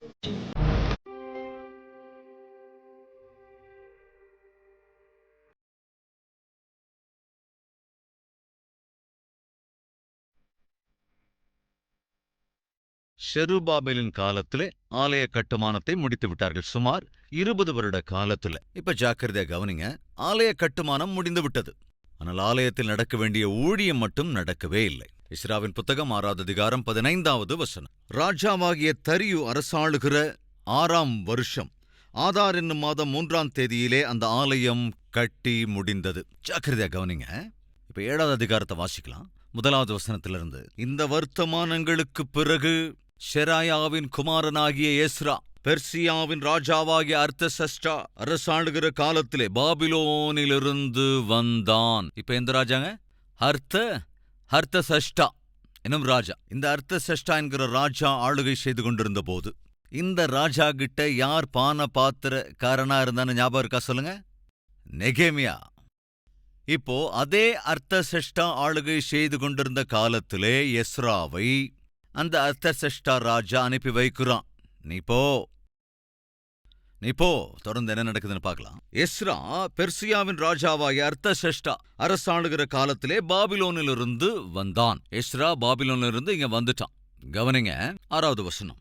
ஷெருபாபேலின் காலத்திலே ஆலய கட்டுமானத்தை முடித்து விட்டார்கள். சுமார் 20 வருட காலத்துல. இப்ப ஜாக்கிரதையா கவனிங்க. ஆலய கட்டுமானம் முடிந்து விட்டது. ஆனால் ஆலயத்தில் நடக்க வேண்டிய ஊழியம் மட்டும் நடக்கவே இல்லை. எஸ்ராவின் புத்தகம் 6வது அதிகாரம் 15வது வசனம். ராஜாவாகிய தரியு அரசாளுகிற 6ஆம் வருஷம் ஆதார் என்னும் மாதம் 3ஆம் தேதியிலே அந்த ஆலயம் கட்டி முடிந்தது. ஜாக்கிரதையா கவனிங்க. இப்ப 7வது அதிகாரத்தை வாசிக்கலாம். 1வது வசனத்திலிருந்து. இந்த வர்த்தமானங்களுக்குப் பிறகு ஷெராயாவின் குமாரனாகிய எஸ்ரா பெர்சியாவின் ராஜாவாகிய அர்த்தசஷ்டா அரசாளுகிற காலத்திலே பாபிலோனிலிருந்து வந்தான். இப்ப எந்த ராஜாங்க? அர்த்தசஷ்டா என்னும் ராஜா. இந்த அர்த்தசஷ்டா என்கிற ராஜா ஆளுகை செய்து கொண்டிருந்த போது இந்த ராஜா கிட்ட யார் பான பாத்திரக்காரனா இருந்தான்னு ஞாபகம் இருக்கா சொல்லுங்க? நெகேமியா. இப்போ அதே அர்த்தசஷ்டா ஆளுகை செய்து கொண்டிருந்த காலத்திலே எஸ்ராவை அந்த அர்த்தசஷ்டா ராஜா அனுப்பி வைக்கிறான். நீ போ. தொடர்ந்து என்ன நடக்குதுன்னு பார்க்கலாம். எஸ்ரா பெர்சியாவின் ராஜாவாகிய அர்த்தசஷ்டா அரசாளுகிற காலத்திலே பாபிலோனிலிருந்து வந்தான். எஸ்ரா பாபிலோனிலிருந்து இங்க வந்துட்டான். கவனிங்க 6வது வசனம்.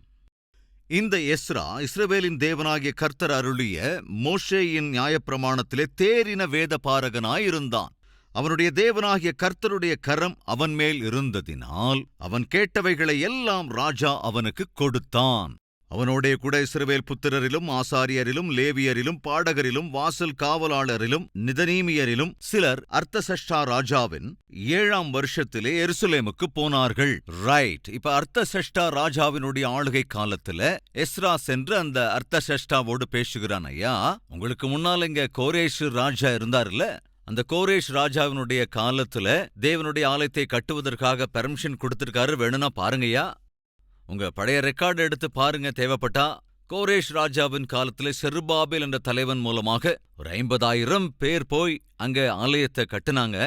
இந்த எஸ்ரா இஸ்ரவேலின் தேவனாகிய கர்த்தர் அருளிய மோஷேயின் நியாயப்பிரமாணத்திலே தேறின வேத பாரகனாயிருந்தான். அவனுடைய தேவனாகிய கர்த்தருடைய கரம் அவன் மேல் இருந்ததினால் அவன் கேட்டவைகளை எல்லாம் ராஜா அவனுக்கு கொடுத்தான். அவனோடே கூட இஸ்ரவேல் புத்திரரிலும் ஆசாரியரிலும் லேவியரிலும் பாடகரிலும் வாசல் காவலாளரிலும் நிதனீமியரிலும் சிலர் அர்த்தசஷ்டா ராஜாவின் 7ஆம் வருஷத்திலே எருசலேமுக்கு போனார்கள். ரைட். இப்ப அர்த்தசஷ்டா ராஜாவினுடைய ஆளுகை காலத்துல எஸ்ரா சென்று அந்த அர்த்தசஷ்டாவோடு பேசுகிறான். ஐயா, உங்களுக்கு முன்னால் இங்க கோரேஷ் ராஜா இருந்தார்ல, அந்த கோரேஷ் ராஜாவினுடைய காலத்துல தேவனுடைய ஆலயத்தை கட்டுவதற்காக பெர்மிஷன் கொடுத்திருக்காரு. வேணும்னா பாருங்கய்யா, உங்க பழைய ரெக்கார்டு எடுத்து பாருங்க தேவைப்பட்டா. கோரேஷ் ராஜாவின் காலத்துல செருபாபேல் என்ற தலைவன் மூலமாக ஒரு 50,000 பேர் போய் அங்க ஆலயத்தை கட்டுனாங்க.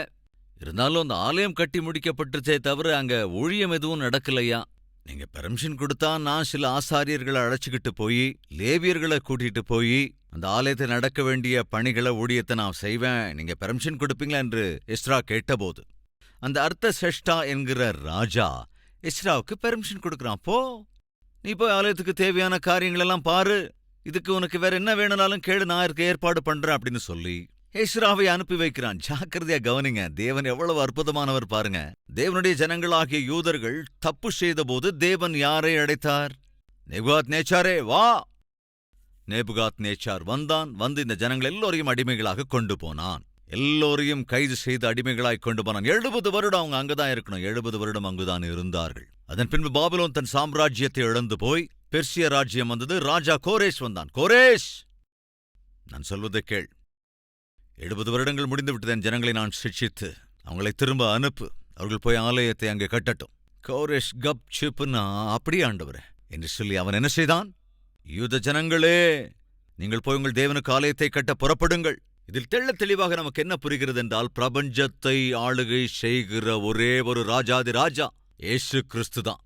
இருந்தாலும் அந்த ஆலயம் கட்டி முடிக்கப்பட்டுச்சே தவிர அங்க ஊழியம் எதுவும் நடக்கலையா. நீங்க பெர்மிஷன் கொடுத்தா நான் சில ஆசாரியர்களை அழைச்சிக்கிட்டு போய் லேவியர்களை கூட்டிட்டு போய் அந்த ஆலயத்தை நடக்க வேண்டிய பணிகளை ஊழியத்தை நான் செய்வேன், நீங்க பெர்மிஷன் கொடுப்பீங்களா என்று எஸ்ரா கேட்டபோது அந்த அர்த்தசஷ்டா என்கிற ராஜா எஸ்ராவுக்கு பெர்மிஷன் கொடுக்குறான். நீ போய் ஆலயத்துக்கு தேவையான காரியங்களெல்லாம் பாரு, இதுக்கு உனக்கு வேற என்ன வேணும்னாலும் கேளு, நான் இருக்க ஏற்பாடு பண்றேன் அப்படின்னு சொல்லி எஸ்ராவை அனுப்பி வைக்கிறான். ஜாக்கிரதையா கவனிங்க. தேவன் எவ்வளவு அற்புதமானவர் பாருங்க. தேவனுடைய ஜனங்களாகிய யூதர்கள் தப்பு செய்த போது தேவன் யாரை அழைத்தார்? நேபுகாத்நேச்சாரே வா. நேபுகாத்நேச்சார் வந்தான். வந்து இந்த ஜனங்கள் எல்லோரையும் அடிமைகளாக கொண்டு போனான். எல்லோரையும் கைது செய்து அடிமைகளாய் கொண்டு போனான். 70 வருடம் அவங்க அங்குதான் இருக்கணும். 70 வருடம் அங்குதான் இருந்தார்கள். அதன் பின்பு பாபிலோன் தன் சாம்ராஜ்யத்தை இழந்து போய் பெர்சிய ராஜ்யம் வந்தது. ராஜா கோரேஷ் வந்தான். கோரேஷ், நான் சொல்வதை கேள். 70 வருடங்கள் முடிந்து விட்டதன் ஜனங்களை நான் சிக்ஷித்து அவங்களை திரும்ப அனுப்பு. அவர்கள் போய் ஆலயத்தை அங்கே கட்டட்டும். கோரேஷ் கப் சிப்புன்னா அப்படியே ஆண்டவரே என்று சொல்லி அவன் என்ன செய்தான்? யூத ஜனங்களே, நீங்கள் போய் உங்கள் தேவனுக்கு ஆலயத்தை கட்ட புறப்படுங்கள். இதில் தெள்ளத் தெளிவாக நமக்கு என்ன புரிகிறது என்றால், பிரபஞ்சத்தை ஆளுகை செய்கிற ஒரே ஒரு ராஜாதி ராஜா இயேசு கிறிஸ்துதான்.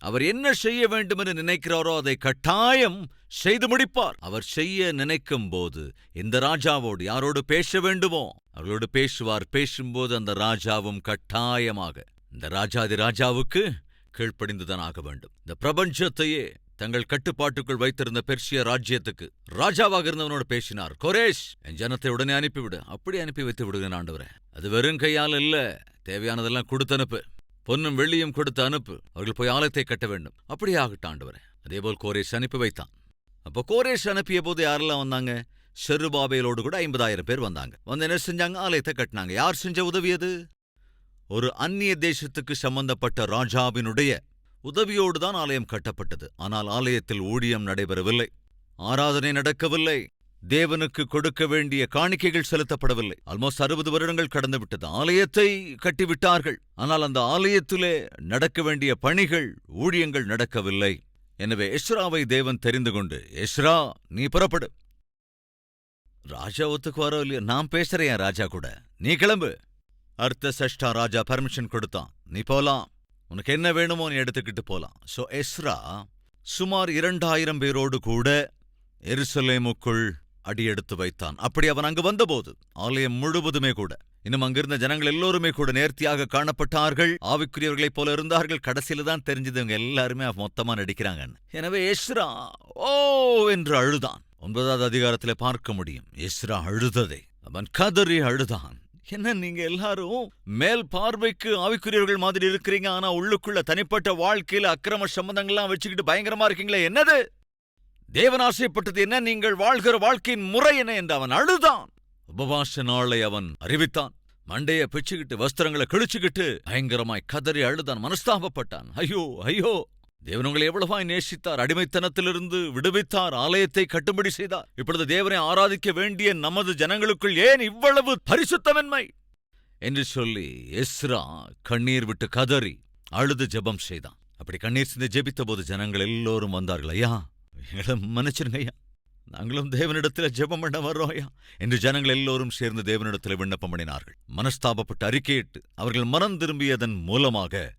அவர் என்ன செய்ய வேண்டும் என்று நினைக்கிறாரோ அதை கட்டாயம் செய்து முடிப்பார். அவர் செய்ய நினைக்கும் போது இந்த ராஜாவோடு யாரோடு பேச வேண்டுமோ அவர்களோடு பேசுவார். பேசும்போது அந்த ராஜாவும் கட்டாயமாக இந்த ராஜாதி ராஜாவுக்கு கீழ்ப்படிந்துதான் ஆக வேண்டும். இந்த பிரபஞ்சத்தையே தங்கள் கட்டுப்பாட்டுக்குள் வைத்திருந்த பெர்சிய ராஜ்யத்துக்கு ராஜாவாக இருந்தவனோடு பேசினார். கோரேஷ், என் ஜனத்தை உடனே அனுப்பிவிடு. அப்படி அனுப்பி வைத்து விடுகிறேன் ஆண்டவரே. அது வெறும் கையால் இல்ல, தேவையானதெல்லாம் கொடுத்து அனுப்பு. பொன்னும் வெள்ளியும் கொடுத்து அனுப்பு. அவர்கள் போய் ஆலயத்தை கட்ட வேண்டும். அப்படியே ஆகட்டும் ஆண்டவரே. அதேபோல் கோரேஷ் அனுப்பி வைத்தான். அப்போ கோரேஷ் அனுப்பிய போது யாரெல்லாம் வந்தாங்க? செருபாபேலோடு கூட 50,000 பேர் வந்தாங்க. வந்து என்ன செஞ்சாங்க? ஆலயத்தை கட்டினாங்க. யார் செஞ்ச உதவியது? ஒரு அந்நிய தேசத்துக்கு சம்பந்தப்பட்ட ராஜாவினுடைய உதவியோடுதான் ஆலயம் கட்டப்பட்டது. ஆனால் ஆலயத்தில் ஊழியம் நடைபெறவில்லை, ஆராதனை நடக்கவில்லை, தேவனுக்கு கொடுக்க வேண்டிய காணிக்கைகள் செலுத்தப்படவில்லை. ஆல்மோஸ்ட் 60 வருடங்கள் கடந்துவிட்டது. ஆலயத்தை கட்டிவிட்டார்கள், ஆனால் அந்த ஆலயத்திலே நடக்க வேண்டிய பணிகள், ஊழியங்கள் நடக்கவில்லை. எனவே எஸ்ராவை தேவன் தெரிந்து கொண்டு, எஸ்ரா நீ புறப்படு. ராஜா ஒத்துக்குவாரோ இல்லையோ, நான் பேசுறேன் ராஜா கூட, நீ கிளம்பு. அர்த்தசஷ்டா ராஜா பர்மிஷன் கொடுத்தான். நீ போலாம், உனக்கு என்ன வேணுமோ நீ எடுத்துக்கிட்டு போலாம். சோ எஸ்ரா சுமார் 2000 பேரோடு கூட எருசலேமுக்குள் அடியெடுத்து வைத்தான். அப்படி அவன் அங்கு வந்தபோது ஆலயம் முழுவதுமே கூட, இன்னும் அங்கிருந்த ஜனங்கள் எல்லோருமே கூட நேர்த்தியாக காணப்பட்டார்கள், ஆவிக்குரியவர்களைப் போல இருந்தார்கள். கடைசியில தான் தெரிஞ்சது இவங்க எல்லாருமே மொத்தமா நடிக்கிறாங்கன்னு. எனவே எஸ்ரா ஓ என்று அழுதான். 9வது அதிகாரத்திலே பார்க்க முடியும் எஸ்ரா அழுததை. அவன் கதறி அழுதான். என்ன நீங்க எல்லாரும் மேல் பார்வைக்கு ஆவிக்குரியவர்கள் மாதிரி இருக்கிறீங்க, ஆனா உள்ளுக்குள்ள தனிப்பட்ட வாழ்க்கையில அக்கிரம சம்பந்தங்கள்லாம் வச்சுக்கிட்டு பயங்கரமா இருக்கீங்களே, என்னது? தேவன் ஆசைப்பட்டது என்ன? நீங்கள் வாழ்கிற வாழ்க்கையின் முறை என்ன என்று அவன் அழுதான். உபவாச நாளை அவன் அறிவித்தான். மண்டைய பிச்சுக்கிட்டு வஸ்திரங்களை கிழிச்சுக்கிட்டு பயங்கரமாய் கதறி அழுதான், மனஸ்தாபப்பட்டான். ஐயோ ஐயோ, தேவன் உங்களை எவ்வளவாய் நேசித்தார், அடிமைத்தனத்திலிருந்து விடுவித்தார், ஆலயத்தை கட்டும்படி செய்தார். இப்பொழுது தேவனை ஆராதிக்க வேண்டிய நமது ஜனங்களுக்குள் ஏன் இவ்வளவு பரிசுத்தமின்மை என்று சொல்லி எஸ்ரா கண்ணீர் விட்டு கதறி அழுது ஜெபம் செய்தான். அப்படி கண்ணீர் சிந்தி ஜெபித்த போது ஜனங்கள் எல்லோரும் வந்தார்கள். ஐயா, எங்களை மன்னிச்சிருங்க ஐயா, நாங்களும் தேவனிடத்தில் ஜெபம் பண்ண வர்றோம் ஐயா என்று ஜனங்கள் எல்லோரும் சேர்ந்து தேவனிடத்தில் விண்ணப்பம் பண்ணினார்கள். மனஸ்தாபப்பட்டு அறிக்கையிட்டு அவர்கள் மனம் திரும்பியதன் மூலமாக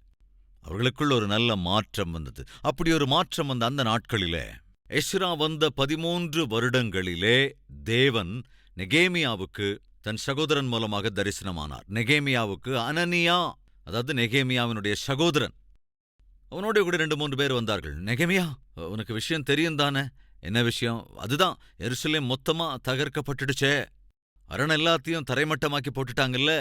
அவர்களுக்குள் ஒரு நல்ல மாற்றம் வந்தது. அப்படி ஒரு மாற்றம் வந்த அந்த நாட்களிலே, எஸ்ரா வந்த 13 வருடங்களிலே தேவன் நெகேமியாவுக்கு தன் சகோதரன் மூலமாக தரிசனமானார். நெகேமியாவுக்கு அனனியா, அதாவது நெகேமியாவினுடைய சகோதரன், அவனோட கூட 2-3 பேர் வந்தார்கள். நெகேமியா, உனக்கு விஷயம் தெரியும் தானே? என்ன விஷயம்? அதுதான், எருசலேம் மொத்தமா தகர்க்கப்பட்டுடுச்சே, அரண் எல்லாத்தையும் தரைமட்டமாக்கி போட்டுட்டாங்கல்ல,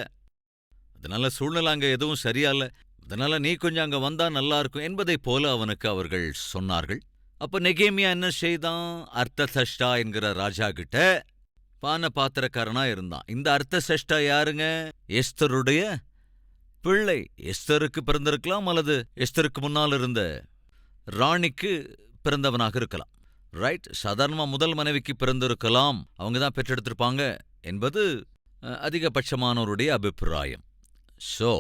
அதனால சூழ்நிலை அங்க எதுவும் சரியால, அதனால நீ கொஞ்சம் அங்க வந்தா நல்லா இருக்கும் என்பதைப் போல அவனுக்கு அவர்கள் சொன்னார்கள். அப்ப நெகேமியா என்ன செய்தான்? அர்த்தசஷ்டா என்கிற ராஜா கிட்ட பான பாத்திரக்காரனா இருந்தான். இந்த அர்த்தசஷ்டா யாருங்க? எஸ்தருடைய பிள்ளை. எஸ்தருக்கு பிறந்திருக்கலாம், அல்லது எஸ்தருக்கு முன்னால் இருந்த ராணிக்கு பிறந்தவனாக இருக்கலாம். ரைட், சாதாரணமா முதல் மனைவிக்கு பிறந்திருக்கலாம், அவங்கதான் பெற்றெடுத்திருப்பாங்க என்பது அதிகபட்சமானோருடைய அபிப்பிராயம். சோ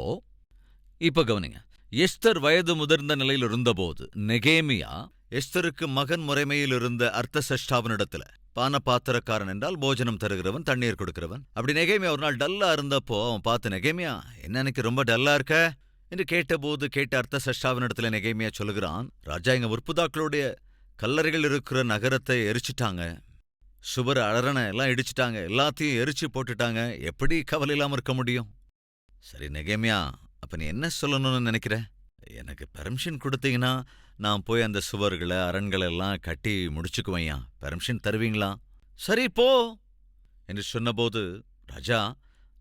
இப்ப கவனிங்க, எஸ்தர் வயது முதிர்ந்த நிலையில் இருந்தபோது நெகேமியா எஸ்தருக்கு மகன் முறைமையில் இருந்த அர்த்தசஷ்டாவினிடத்துல, பானபாத்திரக்காரன் என்றால் போஜனம் தருகிறவன், தண்ணீர் கொடுக்கிறவன். அப்படி நெகேமியா ஒரு நாள் டல்லா இருந்தப்போ அவன் பார்த்து, நெகேமியா என்ன எனக்கு ரொம்ப டல்லா இருக்க என்று கேட்டபோது, கேட்ட அர்த்தசஷ்டாவினிடத்துல நெகேமியா சொல்லுகிறான், ராஜா, எங்க முற்புதாக்களுடைய கல்லறைகள் இருக்கிற நகரத்தை எரிச்சிட்டாங்க, சுவர் அரணை எல்லாம் இடிச்சிட்டாங்க, எல்லாத்தையும் எரிச்சு போட்டுட்டாங்க, எப்படி கவலை இல்லாம இருக்க முடியும்? சரி நெகேமியா, அப்ப நீ என்ன சொல்லணும்னு நினைக்கிற? எனக்கு பெர்மிஷன் கொடுத்தீங்கன்னா நான் போய் அந்த சுவர்களை அரண்களை எல்லாம் கட்டி முடிச்சுக்குவையா, பெர்மிஷன் தருவீங்களா? சரி போ என்று சொன்னபோது, ராஜா,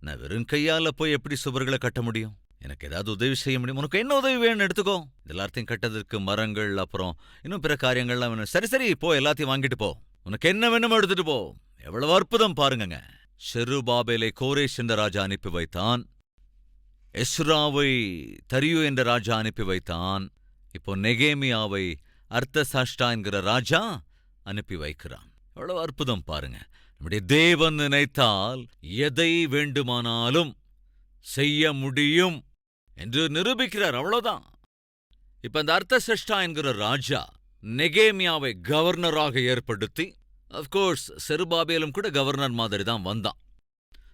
நான் வெறும் கையால போய் எப்படி சுவர்களை கட்ட முடியும்? எனக்கு ஏதாவது உதவி செய்ய முடியும்? உனக்கு என்ன உதவி வேணும்னு எடுத்துக்கோ. எல்லாத்தையும் கட்டதற்கு மரங்கள், அப்புறம் இன்னும் பிற காரியங்கள்லாம் வேணும். சரி சரி போ, எல்லாத்தையும் வாங்கிட்டு போ, உனக்கு என்ன வேணுமோ எடுத்துட்டு போ. எவ்வளவு அற்புதம் பாருங்க. செருபாபேலை கோரேஷ் என்ற ராஜா அனுப்பி வைத்தான், எஸ்ராவை தரியு என்ற ராஜா அனுப்பி வைத்தான், இப்போ நெகேமியாவை அர்த்தசாஷ்டா என்கிற ராஜா அனுப்பி வைக்கிறான். எவ்வளவு அற்புதம் பாருங்க. நம்முடைய தேவன் நினைத்தால் எதை வேண்டுமானாலும் செய்ய முடியும் என்று நிரூபிக்கிறார். அவ்வளவுதான். இப்ப அந்த அர்த்தசஷ்டா என்கிற ராஜா நெகேமியாவை கவர்னராக ஏற்படுத்தி, அப்கோர்ஸ் செருபாபேலும் கூட கவர்னர் மாதிரி தான் வந்தான்.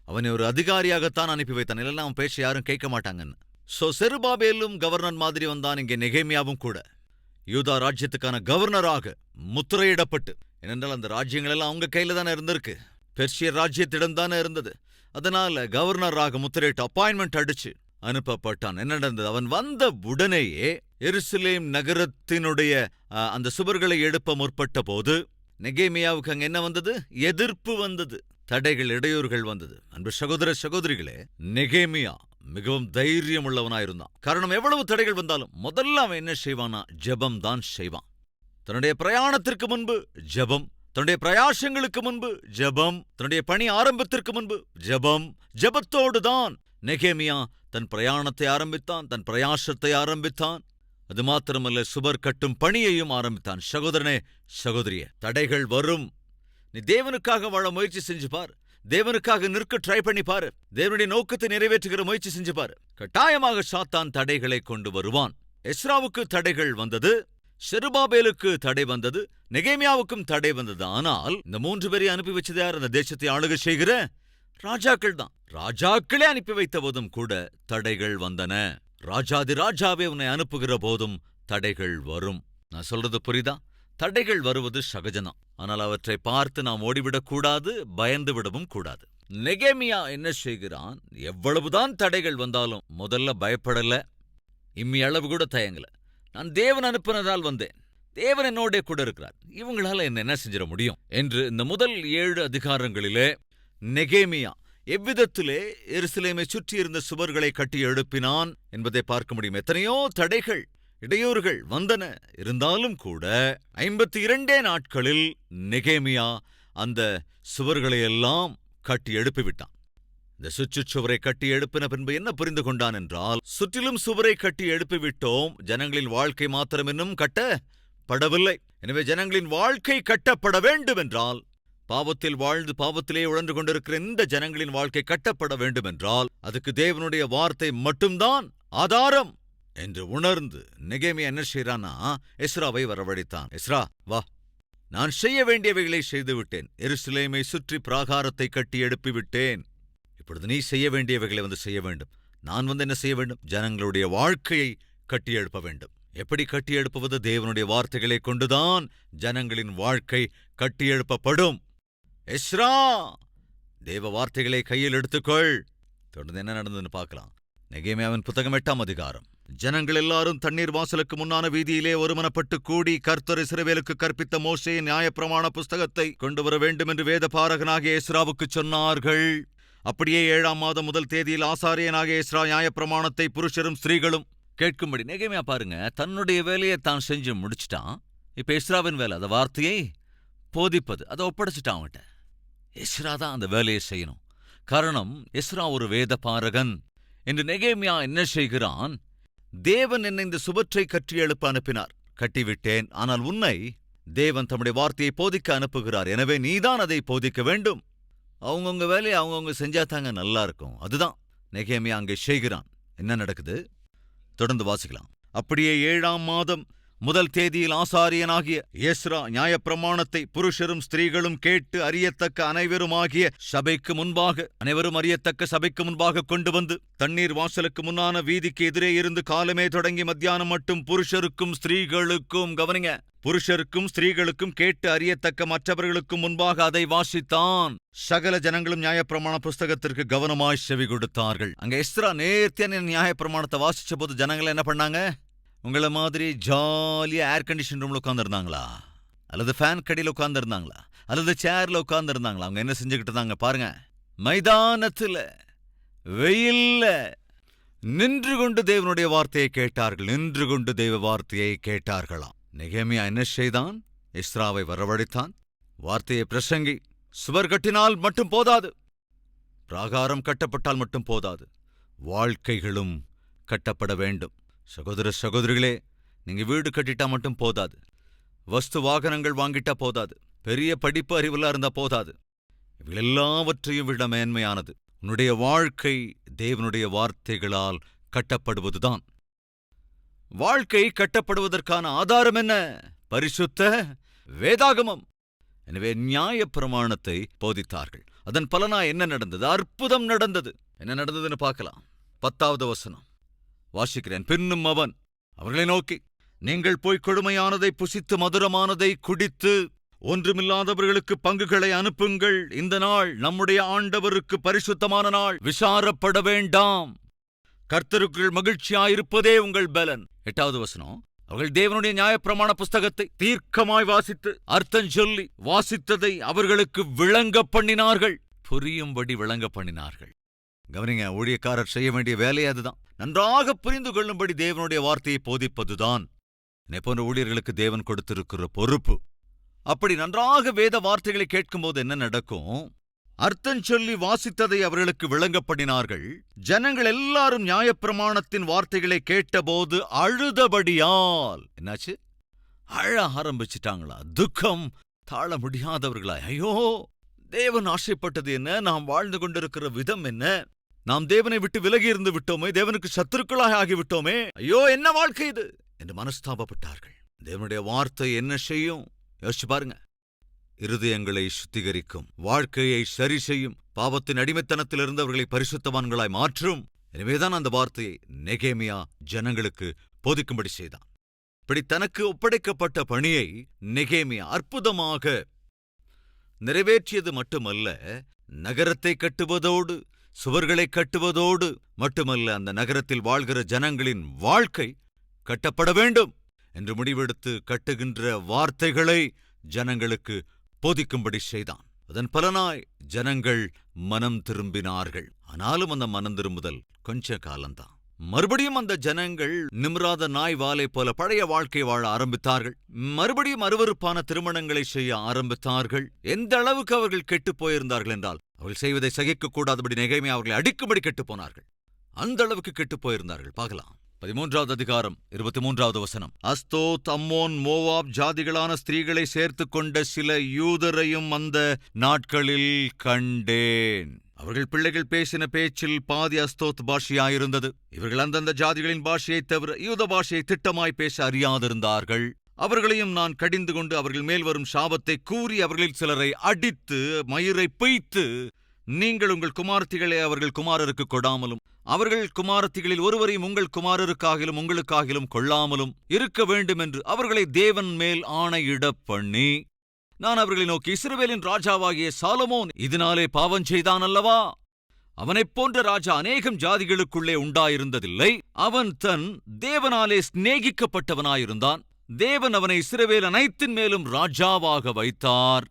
அவனை ஒரு அதிகாரியாகத்தான் அனுப்பி வைத்தான், இல்லைன்னா அவன் பேச்ச யாரும் கேட்க மாட்டாங்கன்னு. சோ செருபாபேலும் கவர்னர் மாதிரி வந்தான். இங்கே நெகேமியாவும் கூட யூதா ராஜ்யத்துக்கான கவர்னராக முத்திரையிடப்பட்டு, ஏனென்றால் அந்த ராஜ்யங்கள் எல்லாம் அவங்க கையில தானே இருந்திருக்கு, பெர்ஷிய ராஜ்யத்திடம் தானே இருந்தது. அதனால கவர்னராக முத்திரையிட்டு அப்பாயின்மெண்ட் அடிச்சு அனுப்பப்பட்டான். என்ன நடந்தது? அவன் வந்த உடனேயே எருசலேம் நகரத்தினுடைய அந்த சுவர்களை எழுப்ப முற்பட்ட போது நெகேமியாவுக்கு அங்க என்ன வந்தது? எதிர்ப்பு வந்தது, தடைகள், இடையூறுகள் வந்தது. அன்பு சகோதர சகோதரிகளே, நெகேமியா மிகவும் தைரியம் உள்ளவனாயிருந்தான். காரணம், எவ்வளவு தடைகள் வந்தாலும் முதல்ல அவன் என்ன செய்வானா? ஜெபம் தான் செய்வான். தன்னுடைய பிரயாணத்திற்கு முன்பு ஜெபம், தன்னுடைய பிரயாசங்களுக்கு முன்பு ஜெபம், தன்னுடைய பணி ஆரம்பத்திற்கு முன்பு ஜெபம். ஜெபத்தோடுதான் நெகேமியா தன் பிரயாணத்தை ஆரம்பித்தான், தன் பிரயாசத்தை ஆரம்பித்தான். அது மாத்திரமல்ல, சுவர் கட்டும் பணியையும் ஆரம்பித்தான். சகோதரனே, சகோதரியே, தடைகள் வரும். நீ தேவனுக்காக வாழ முயற்சி செஞ்சு பார், தேவனுக்காக நிற்க ட்ரை பண்ணி பாரு, தேவனுடைய நோக்கத்தை நிறைவேற்றுகிற முயற்சி செஞ்சு பாரு. கட்டாயமாக சாத்தான் தடைகளை கொண்டு வருவான். எஸ்ராவுக்கு தடைகள் வந்தது, செருபாபேலுக்கு தடை வந்தது, நெகேமியாவுக்கும் தடை வந்தது. ஆனால் இந்த 3 பேரை அனுப்பி வச்சது யார்? அந்த தேசத்தை ஆளுகை செய்கிற ராஜாக்கள் தான். ராஜாக்களே அனுப்பி வைத்த போதும் கூட தடைகள் வந்தன. ராஜாதி ராஜாவே உன்னை அனுப்புகிற போதும் தடைகள் வரும். நான் சொல்றது புரியுதா? தடைகள் வருவது சகஜம்தான். ஆனால் அவற்றை பார்த்து நாம் ஓடிவிடக்கூடாது, பயந்து விடவும் கூடாது. நெகேமியா என்ன செய்கிறான்? எவ்வளவுதான் தடைகள் வந்தாலும் முதல்ல பயப்படல, இம்மி அளவு கூட தயங்கல. நான் தேவன் அனுப்பினதால் வந்தேன், தேவன் என்னோட கூட இருக்கிறார், இவங்களால என்ன செஞ்சிட முடியும் என்று இந்த முதல் 7 அதிகாரங்களிலே நெகேமியா எவ்விதத்திலே எருசலேமை சுற்றியிருந்த சுவர்களை கட்டி எழுப்பினான் என்பதை பார்க்க முடியும். எத்தனையோ தடைகள், இடையூறுகள் வந்தன. இருந்தாலும் கூட 52 நாட்களில் நெகேமியா அந்த சுவர்களையெல்லாம் கட்டி எழுப்பிவிட்டான். இந்த சுற்றுச்சுவரை கட்டி எழுப்பின பின்பு என்ன புரிந்து கொண்டான் என்றால், சுற்றிலும் சுவரை கட்டி எழுப்பிவிட்டோம், ஜனங்களின் வாழ்க்கை மாத்திரம் இன்னும் கட்டப்படவில்லை. எனவே ஜனங்களின் வாழ்க்கை கட்டப்பட வேண்டும் என்றால், பாவத்தில் வாழ்ந்து பாவத்திலே உழன்று கொண்டிருக்கிற இந்த ஜனங்களின் வாழ்க்கை கட்டப்பட வேண்டும் என்றால், அதுக்கு தேவனுடைய வார்த்தை மட்டும்தான் ஆதாரம் என்று உணர்ந்து நெகேமியா என்ன செய்யறானா, எஸ்ராவை வரவழைத்தான். எஸ்ரா, வா, நான் செய்ய வேண்டியவைகளை செய்துவிட்டேன். எருசலேமை சுற்றி பிராகாரத்தை கட்டி எழுப்பிவிட்டேன். இப்பொழுது நீ செய்ய வேண்டியவைகளை செய்ய வேண்டும். நான் என்ன செய்ய வேண்டும்? ஜனங்களுடைய வாழ்க்கையை கட்டி எழுப்ப வேண்டும். எப்படி கட்டி எழுப்புவது? தேவனுடைய வார்த்தைகளை கொண்டுதான் ஜனங்களின் வாழ்க்கை கட்டி எழுப்பப்படும். எஸ்ரா, தேவ வார்த்தைகளை கையில் எடுத்துக்கொள். தொடர்ந்து என்ன நடந்ததுன்னு பார்க்கலாம். நெகேமியாவின் புத்தகம் 8ஆம் அதிகாரம். ஜனங்கள் எல்லாரும் தண்ணீர் வாசலுக்கு முன்னான வீதியிலே ஒருமனப்பட்டு கூடி கர்த்தர் இஸ்ரவேலுக்கு கற்பித்த மோசேயின் நியாயப்பிரமாண புஸ்தகத்தை கொண்டு வர வேண்டும் என்று வேத பாரகனாகிய எஸ்ராவுக்கு சொன்னார்கள். அப்படியே 7ஆம் மாதம் முதல் தேதியில் ஆசாரியனாகிய எஸ்ரா நியாயப்பிரமாணத்தை புருஷரும் ஸ்திரீகளும் கேட்கும்படி. நெகேமியா பாருங்க, தன்னுடைய வேலையை தான் செஞ்சு முடிச்சிட்டான். இப்ப எஸ்ராவின் வேலை, அந்த வார்த்தையை போதிப்பது, அதை ஒப்படைச்சிட்டான் அவன்கிட்ட. எஸ்ரா தான் அந்த வேலையை செய்யணும். காரணம், எஸ்ரா ஒரு வேத பாரகன். என்று நெகேமியா என்ன செய்கிறான்? தேவன் என்னை இந்த சுவற்றை கட்டி எழுப்ப அனுப்பினார், கட்டிவிட்டேன். ஆனால் உன்னை தேவன் தம்முடைய வார்த்தையை போதிக்க அனுப்புகிறார். எனவே நீதான் அதை போதிக்க வேண்டும். அவங்கவுங்க வேலையை அவங்கவுங்க செஞ்சாதாங்க நல்லா இருக்கும். அதுதான் நெகேமியா அங்கே செய்கிறான். என்ன நடக்குது? தொடர்ந்து வாசிக்கலாம். அப்படியே 7ஆம் மாதம் முதல் தேதியில் ஆசாரியனாகிய எஸ்ரா நியாயப்பிரமாணத்தை புருஷரும் ஸ்திரீகளும் கேட்டு அறியத்தக்க அனைவரும் அறியத்தக்க சபைக்கு முன்பாக கொண்டு வந்து தண்ணீர் வாசலுக்கு முன்னான வீதிக்கு எதிரே இருந்து காலமே தொடங்கி மத்தியானம் மட்டும் புருஷருக்கும் ஸ்திரீகளுக்கும், கவனிங்க, புருஷருக்கும் ஸ்திரீகளுக்கும் கேட்டு அறியத்தக்க மற்றவர்களுக்கும் முன்பாக அதை வாசித்தான். சகல ஜனங்களும் நியாயப்பிரமாண புஸ்தகத்திற்கு கவனமாய் செவி கொடுத்தார்கள். அங்க எஸ்ரா நேர்த்தியான நியாயப்பிரமாணத்தை வாசிச்ச போது ஜனங்கள் என்ன பண்ணாங்க? உங்களை மாதிரி ஜாலியா ஏர் கண்டிஷன் ரூம்ல உட்கார்ந்துருந்தாங்களா, அல்லது ஃபேன் கடியில் உட்கார்ந்துருந்தாங்களா, அல்லது சேர்ல உட்கார்ந்துருந்தாங்களா? அவங்க என்ன செஞ்சுக்கிட்டு இருந்தாங்க பாருங்க. மைதானத்துல வெயில்ல நின்று கொண்டு தேவனுடைய வார்த்தையை கேட்டார்கள். நின்று கொண்டு தேவ வார்த்தையை கேட்டார்களாம். நெகேமியா என்ன செய்தான்? எஸ்ராவை வரவழைத்தான். வார்த்தையை பிரசங்கி. சுவர் கட்டினால் மட்டும் போதாது, பிராகாரம் கட்டப்பட்டால் மட்டும் போதாது, வாழ்க்கைகளும் கட்டப்பட வேண்டும். சகோதர சகோதரிகளே, நீங்க வீடு கட்டிட்டா மட்டும் போதாது, வஸ்து வாகனங்கள் வாங்கிட்டா போதாது, பெரிய படிப்பு அறிவுலாம் இருந்தா போதாது. இவை எல்லாவற்றையும் விட மேன்மையானது உன்னுடைய வாழ்க்கை தேவனுடைய வார்த்தைகளால் கட்டப்படுவதுதான். வாழ்க்கை கட்டப்படுவதற்கான ஆதாரம் என்ன? பரிசுத்த வேதாகமம். எனவே நியாயப்பிரமாணத்தை போதித்தார்கள். அதன் பலனா என்ன நடந்தது? அற்புதம் நடந்தது. என்ன நடந்ததுன்னு பார்க்கலாம். 10வது வசனம் வாசிக்கிறேன். பின்னும் அவன் அவர்களை நோக்கி, நீங்கள் போய் கொடுமையானதை புசித்து மதுரமானதை குடித்து ஒன்றுமில்லாதவர்களுக்கு பங்குகளை அனுப்புங்கள். இந்த நாள் நம்முடைய ஆண்டவருக்கு பரிசுத்தமான நாள். விசாரப்பட வேண்டாம். கர்த்தருக்குள் மகிழ்ச்சியாயிருப்பதே உங்கள் பலன். 8வது வசனம். அவர்கள் தேவனுடைய நியாயப்பிரமாண புஸ்தகத்தை தீர்க்கமாய் வாசித்து அர்த்தம் சொல்லி வாசித்ததை அவர்களுக்கு விளங்க பண்ணினார்கள். புரியும்படி விளங்க பண்ணினார்கள். கவனிங்க, ஊழியக்காரர் செய்ய வேண்டிய வேலையே அதுதான். நன்றாக புரிந்து கொள்ளும்படி தேவனுடைய வார்த்தையை போதிப்பதுதான் என்னை போன்ற ஊழியர்களுக்கு தேவன் கொடுத்திருக்கிற பொறுப்பு. அப்படி நன்றாக வேத வார்த்தைகளை கேட்கும்போது என்ன நடக்கும்? அர்த்தம் சொல்லி வாசித்ததை அவர்களுக்கு விளங்க பண்ணினார்கள். ஜனங்கள் எல்லாரும் நியாயப்பிரமாணத்தின் வார்த்தைகளை கேட்டபோது அழுதபடியால் என்னாச்சு? அழ ஆரம்பிச்சிட்டாங்களா? துக்கம் தாழ முடியாதவர்களா? ஐயோ, தேவன் ஆசைப்பட்டது என்ன? நாம் வாழ்ந்து கொண்டிருக்கிற விதம் என்ன? நாம் தேவனை விட்டு விலகி இருந்து விட்டோமே, தேவனுக்கு சத்துருக்களாக ஆகிவிட்டோமே, ஐயோ என்ன வாழ்க்கை இது என்று மனஸ்தாபப்பட்டார்கள். தேவனுடைய வார்த்தை என்ன செய்யும்? யோசிச்சு பாருங்க. இருதயங்களை சுத்திகரிக்கும், வாழ்க்கையை சரி செய்யும், பாவத்தின் அடிமைத்தனத்தில் இருந்தவர்களை பரிசுத்தவான்களாய் மாற்றும். எனவேதான் அந்த வார்த்தையை நெகேமியா ஜனங்களுக்கு போதிக்கும்படி செய்தான். இப்படி தனக்கு ஒப்படைக்கப்பட்ட பணியை நெகேமியா அற்புதமாக நிறைவேற்றியது மட்டுமல்ல, நகரத்தை கட்டுவதோடு சுவர்களை கட்டுவதோடு மட்டுமல்ல, அந்த நகரத்தில் வாழ்கிற ஜனங்களின் வாழ்க்கை கட்டப்பட வேண்டும் என்று முடிவெடுத்து கட்டுகின்ற வார்த்தைகளை ஜனங்களுக்கு போதிக்கும்படி செய்தான். அதன் பலனாய் ஜனங்கள் மனம் திரும்பினார்கள். ஆனாலும் அந்த மனம் திரும்புதல் கொஞ்ச காலம்தான். மறுபடியும் அந்த ஜனங்கள் நிமிராத நாய் வாலை போல பழைய வாழ்க்கை வாழ ஆரம்பித்தார்கள். மறுபடியும் அருவருப்பான திருமணங்களை செய்ய ஆரம்பித்தார்கள். எந்த அளவுக்கு அவர்கள் கெட்டுப் போயிருந்தார்கள் என்றால், அவர்கள் செய்வதை சகிக்கக்கூடாதபடி நெகேமியா அவர்களை அடிக்கும்படி கெட்டுப் போனார்கள். அந்த அளவுக்கு கெட்டுப் போயிருந்தார்கள். பார்க்கலாம். 13வது அதிகாரம் 23வது வசனம். அஸ்தோத், அம்மோன், மோவாப் ஜாதிகளான ஸ்திரீகளை சேர்த்துக் கொண்ட சில யூதரையும் அந்த நாட்களில் கண்டேன். அவர்கள் பிள்ளைகள் பேசின பேச்சில் பாதி அஸ்தோத் பாஷையாயிருந்தது. இவர்கள் அந்தந்த ஜாதிகளின் பாஷையைத் தவிர யூத பாஷையை திட்டமாய் பேச அறியாதிருந்தார்கள். அவர்களையும் நான் கடிந்து கொண்டு அவர்கள் மேல் வரும் சாபத்தை கூறி அவர்களில் சிலரை அடித்து மயிரை பிய்த்து, நீங்கள் உங்கள் குமாரத்திகளை அவர்கள் குமாரருக்கு கொடாமலும் அவர்கள் குமாரத்திகளில் ஒருவரையும் உங்கள் குமாரருக்காகிலும் உங்களுக்காகிலும் கொள்ளாமலும் இருக்க வேண்டும் என்று அவர்களை தேவன் மேல் ஆணையிடப் பண்ணி, நான் அவர்களை நோக்கி, இஸ்ரவேலின் ராஜாவாகிய சாலமோன் இதனாலே பாவம் செய்தான் அல்லவா? அவனைப் போன்ற ராஜா அநேகம் ஜாதிகளுக்குள்ளே உண்டாயிருந்ததில்லை. அவன் தன் தேவனாலே சிநேகிக்கப்பட்டவனாயிருந்தான். தேவன் அவனை இஸ்ரவேல் அனைத்தின் மேலும் ராஜாவாக வைத்தார்.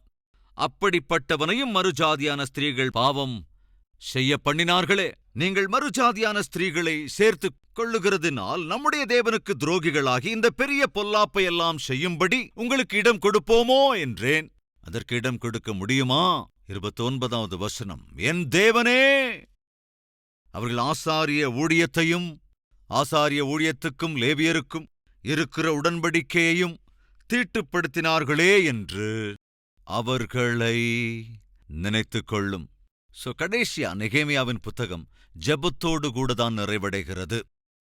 அப்படிப்பட்டவனையும் மறுஜாதியான ஸ்திரீகள் பாவம் செய்ய பண்ணினார்களே. நீங்கள் மறுஜாதியான ஸ்திரீகளை சேர்த்துக் கொள்ளுகிறதினால் நம்முடைய தேவனுக்கு துரோகிகளாகி இந்த பெரிய பொல்லாப்பை எல்லாம் செய்யும்படி உங்களுக்கு இடம் கொடுப்போமோ என்றேன். அதற்கு இடம் கொடுக்க முடியுமா? 29வது வசனம். என் தேவனே, அவர்கள் ஆசாரிய ஊழியத்துக்கும் லேவியருக்கும் இருக்கிற உடன்படிக்கையையும் தீட்டுப்படுத்தினார்களே என்று அவர்களை நினைத்துக் கொள்ளும். கடைசியா நெகேமியாவின் புத்தகம் ஜெபத்தோடு கூடதான் நிறைவடைகிறது.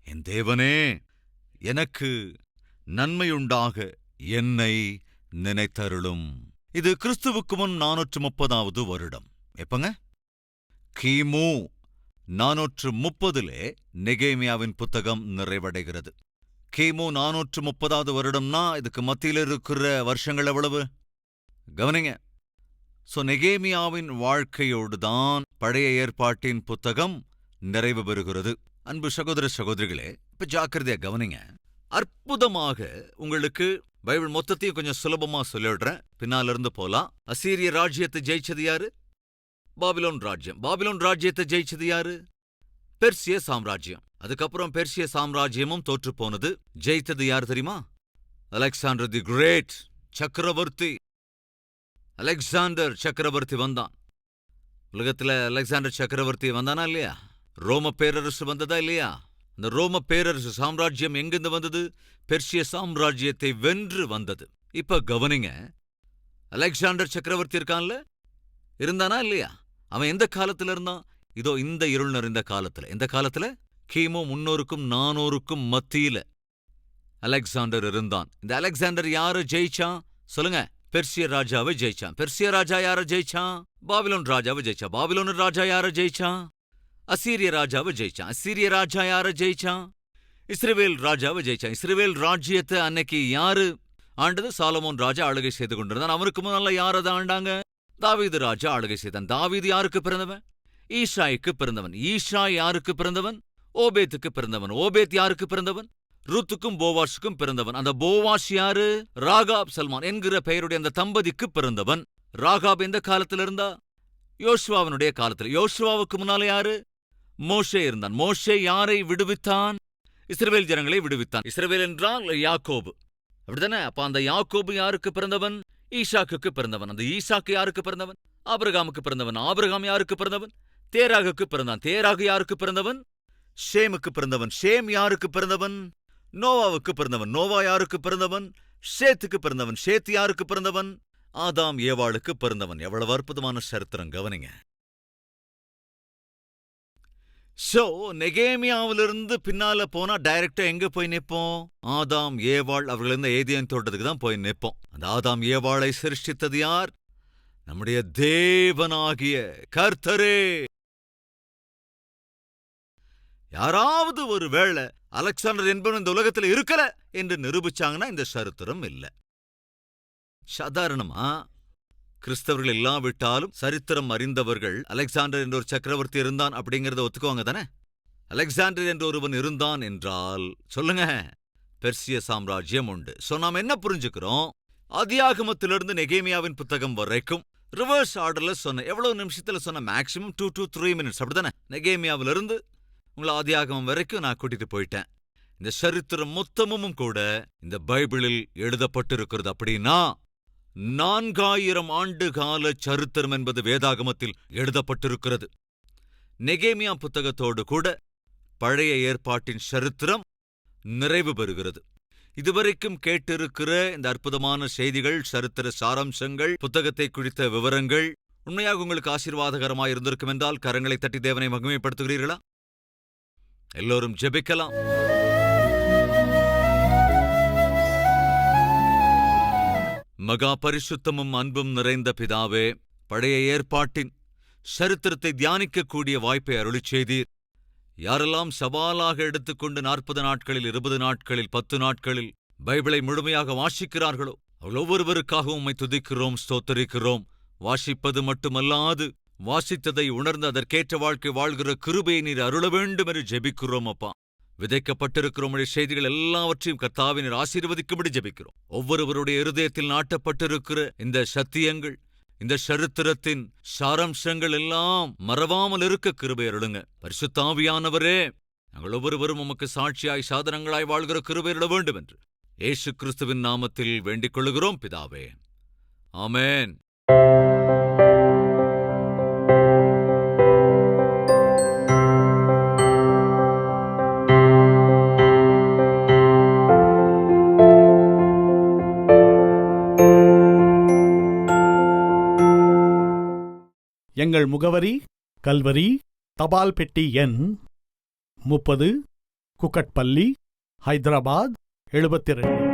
என் தேவனே, எனக்கு நன்மையுண்டாக என்னை நினைத்தருளும். இது கிறிஸ்துவுக்கு முன் 430வது வருடம். எப்பங்க? கிமு 430 நெகேமியாவின் புத்தகம் நிறைவடைகிறது. கிமு 430வது வருடம்னா இதுக்கு மத்தியில் இருக்கிற வருஷங்கள் எவ்வளவு? கவனிங்க. நெகேமியாவின் வாழ்க்கையோடுதான் பழைய ஏற்பாட்டின் புத்தகம் நிறைவு பெறுகிறது. அன்பு சகோதர சகோதரிகளே, இப்ப ஜாக்கிரதையா கவனிங்க. அற்புதமாக உங்களுக்கு பைபிள் மொத்தத்தையும் கொஞ்சம் சுலபமா சொல்லிடுறேன், பின்னால இருந்து போலாம். அசீரிய ராஜ்யத்தை ஜெயிச்சது யாரு? பாபிலோன் ராஜ்யம். பாபிலோன் ராஜ்யத்தை ஜெயிச்சது யாரு? பெர்சிய சாம்ராஜ்யம். அதுக்கப்புறம் பெர்சிய சாம்ராஜ்யமும் தோற்று போனது. ஜெயித்தது யார் தெரியுமா? அலெக்சாண்டர் தி கிரேட், சக்கரவர்த்தி. அலெக்சாண்டர் சக்கரவர்த்தி வந்தான். உலகத்துல அலெக்சாண்டர் சக்கரவர்த்தி வந்தானா இல்லையா? ரோம பேரரசு வந்ததா இல்லையா? அந்த ரோம பேரரசு சாம்ராஜ்யம் எங்கிருந்து வந்தது? பெர்சிய சாம்ராஜ்யத்தை வென்று வந்தது. இப்ப கவனிங்க, அலெக்சாண்டர் சக்கரவர்த்தி இருக்கான்ல, இருந்தானா இல்லையா? அவன் எந்த காலத்துல இருந்தான்? இதோ இந்த இருள் நிறைந்த காலத்துல. எந்த காலத்துல? கிமு 300க்கும் 400க்கும் மத்தியில அலெக்சாண்டர் இருந்தான். இந்த அலெக்சாண்டர் யாரு ஜெயிச்சான் சொல்லுங்க? பெர்சிய ராஜாவை ஜெயிச்சான். பெர்சிய ராஜா யார ஜெயிச்சான்? பாபிலோன் ராஜாவை ஜெயிச்சான். பாபிலோன் ராஜா யார ஜெயிச்சான்? அசீரிய ராஜாவை ஜெயிச்சான். அசீரிய ராஜா யார ஜெயிச்சான்? இஸ்ரவேல் ராஜாவை ஜெயிச்சான். இஸ்ரவேல் ராஜ்யத்தை அன்னைக்கு யாரு ஆண்டது? சாலமோன் ராஜா ஆளுகை செய்து கொண்டிருந்தான். அவனுக்கு முன்னால யார் அதை ஆண்டாங்க? தாவீது ராஜா ஆளுகை செய்தான். தாவீது யாருக்கு பிறந்தவன்? ஈஷாய்க்கு பிறந்தவன். ஈஷாய் யாருக்கு பிறந்தவன்? ஓபேத்துக்கு பிறந்தவன். ஓபேத் யாருக்கு பிறந்தவன்? ரூத்துக்கும் போவாஷுக்கும் பிறந்தவன். அந்த போவாஷ் யாரு? ராகாப் சல்மான் என்கிற பெயருடைய அந்த தம்பதிக்கு பிறந்தவன். ராகாப் எந்த காலத்துல இருந்தா? யோசுவாவினுடைய காலத்துல. யோசுவாவுக்கு முன்னால யாரு? மோஷே இருந்தான். மோஷே யாரை விடுவித்தான்? இஸ்ரவேல் ஜனங்களை விடுவித்தான். இஸ்ரவேல் என்றால் யாக்கோபு, அப்படித்தானே? அப்ப அந்த யாக்கோபு யாருக்கு பிறந்தவன்? ஈசாக்குக்கு பிறந்தவன். அந்த ஈசாக்கு யாருக்கு பிறந்தவன்? ஆபிரகாமுக்கு பிறந்தவன். ஆபிரகாம் யாருக்கு பிறந்தவன்? தேராகுக்கு பிறந்தான். தேராகு யாருக்கு பிறந்தவன்? ஷேமுக்கு பிறந்தவன். ஷேம் யாருக்கு பிறந்தவன்? நோவாவுக்கு பிறந்தவன். நோவா யாருக்கு பிறந்தவன்? ஷேத்துக்கு பிறந்தவன். ஷேத் யாருக்கு பிறந்தவன்? ஆதாம் ஏவாளுக்கு பிறந்தவன். எவ்வளவு அற்புதமான சரித்திரம் கவனிங்க. நெகேமியாவிலிருந்து பின்னால போனா டைரக்டா எங்க போய் நிற்போம்? ஆதாம் ஏவாள் அவர்களிருந்த ஏதேன் தோட்டத்துக்கு தான் போய் நிற்போம். அந்த ஆதாம் ஏவாளை சிருஷ்டித்தது யார்? நம்முடைய தேவனாகிய கர்த்தரே. யாராவது ஒரு வேளை அலெக்சாண்டர் என்பவன் இந்த உலகத்துல இருக்கல என்று நிரூபிச்சாங்கன்னா இந்த சரித்திரம் இல்ல. சாதாரணமா கிறிஸ்தவர்கள் இல்லாவிட்டாலும் சரித்திரம் அறிந்தவர்கள் அலெக்சாண்டர் என்ற ஒரு சக்கரவர்த்தி இருந்தான் அப்படிங்கறத ஒத்துக்குவாங்க தானே? அலெக்சாண்டர் என்ற ஒருவன் இருந்தான் என்றால் சொல்லுங்க, பெர்சிய சாம்ராஜ்யம் உண்டு. சோ நாம என்ன புரிஞ்சுக்கிறோம்? ஆதியாகமத்திலிருந்து நெகேமியாவின் புத்தகம் வரைக்கும் ரிவர்ஸ் ஆர்டர்ல சொன்ன, எவ்வளவு நிமிஷத்துல சொன்ன? மேக்சிமம் 2 to 3 minutes, அப்படித்தானே? நெகேமியாவிலிருந்து உங்களை ஆதியாகமம் வரைக்கும் நான் கூட்டிட்டு போயிட்டேன். இந்த சரித்திரம் மொத்தமும் கூட இந்த பைபிளில் எழுதப்பட்டிருக்கிறது. அப்படின்னா 4000 ஆண்டு கால சரித்திரம் என்பது வேதாகமத்தில் எழுதப்பட்டிருக்கிறது. நெகேமியா புத்தகத்தோடு கூட பழைய ஏற்பாட்டின் சரித்திரம் நிறைவு பெறுகிறது. இதுவரைக்கும் கேட்டிருக்கிற இந்த அற்புதமான செய்திகள், சரித்திர சாராம்சங்கள், புத்தகத்தை குறித்த விவரங்கள் உண்மையாக உங்களுக்கு ஆசீர்வாதகரமாய் இருந்திருக்கும் என்றால் கரங்களை தட்டி தேவனை மகிமைப்படுத்துகிறீர்களா? எல்லோரும் ஜெபிக்கலாம். மகா பரிசுத்தமும் அன்பும் நிறைந்த பிதாவே, பழைய ஏற்பாட்டின் சரித்திரத்தை தியானிக்கக்கூடிய வாய்ப்பை அருளிச் செய்தீர். யாரெல்லாம் சவாலாக எடுத்துக்கொண்டு 40 நாட்களில், 20 நாட்களில், 10 நாட்களில் பைபிளை முழுமையாக வாசிக்கிறார்களோ அவள் ஒவ்வொருவருக்காக உம்மை துதிக்கிறோம், ஸ்தோத்தரிக்கிறோம். வாசிப்பது மட்டுமல்லாது வாசித்ததை உணர்ந்து அதற்கேற்ற வாழ்க்கை வாழ்கிற கிருபையை நீர் அருள வேண்டும் என்று ஜெபிக்கிறோம். அப்பா, விதைக்கப்பட்டிருக்கிற உம்முடைய செய்திகள் எல்லாவற்றையும் கர்த்தாவினர் ஆசீர்வதிக்கும்படி ஜெபிக்கிறோம். ஒவ்வொருவருடைய இருதயத்தில் நாட்டப்பட்டிருக்கிற இந்த சத்தியங்கள், இந்த சரித்திரத்தின் சாராம்சங்கள் எல்லாம் மறவாமல் இருக்க கிருபை அருளுங்க. பரிசுத்த ஆவியானவரே, நாங்கள் ஒவ்வொருவரும் உமக்கு சாட்சியாய் சாதனங்களாய் வாழ்கிற கிருபை அருள வேண்டும் என்று இயேசு கிறிஸ்துவின் நாமத்தில் வேண்டிக் கொள்ளுகிறோம் பிதாவே. ஆமென். எங்கள் முகவரி: கல்வரி, தபால் பெட்டி எண் 30, குக்கட்பள்ளி, ஹைதராபாத் 72.